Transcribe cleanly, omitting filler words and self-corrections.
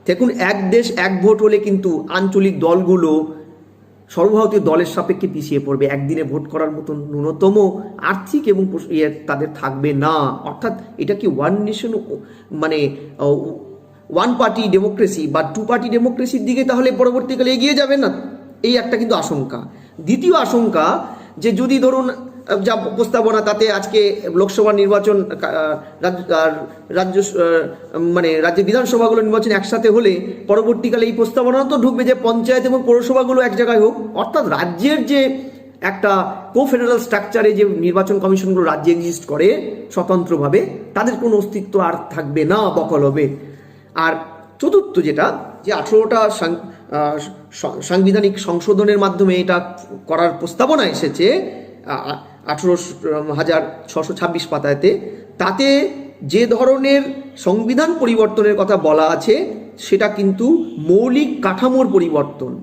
দেখুন, এক দেশ এক ভোট হলে কিন্তু আঞ্চলিক দলগুলো সর্বভারতীয় দলের সাপেক্ষে পিছিয়ে পড়বে। একদিনে ভোট করার মতন ন্যূনতম আর্থিক এবং তাদের থাকবে না। অর্থাৎ এটা কি ওয়ান নেশন মানে ওয়ান পার্টি ডেমোক্রেসি বা টু পার্টি ডেমোক্রেসির দিকে তাহলে পরবর্তীকালে এগিয়ে যাবে না, এই একটা কিন্তু আশঙ্কা। দ্বিতীয় আশঙ্কা, যে যদি ধরুন যা প্রস্তাবনা তাতে আজকে লোকসভা নির্বাচন রাজ্য মানে রাজ্যের বিধানসভাগুলো নির্বাচন একসাথে হলে পরবর্তীকালে এই প্রস্তাবনা তো ঢুকবে যে পঞ্চায়েত এবং পৌরসভাগুলো এক জায়গায় হোক। অর্থাৎ রাজ্যের যে একটা কো-ফেডারাল স্ট্রাকচারে যে নির্বাচন কমিশনগুলো রাজ্যে এক্সিস্ট করে স্বতন্ত্রভাবে, তাদের কোনো অস্তিত্ব আর থাকবে না, বকল হবে। আর চতুর্থ যেটা, যে 18টা সাংবিধানিক সংশোধনের মাধ্যমে এটা করার প্রস্তাবনা এসেছে 18,626 পাতাতে, তাতে যে ধরনের সংবিধান পরিবর্তনের কথা বলা আছে সেটা কিন্তু মৌলিক কাঠামোর পরিবর্তন।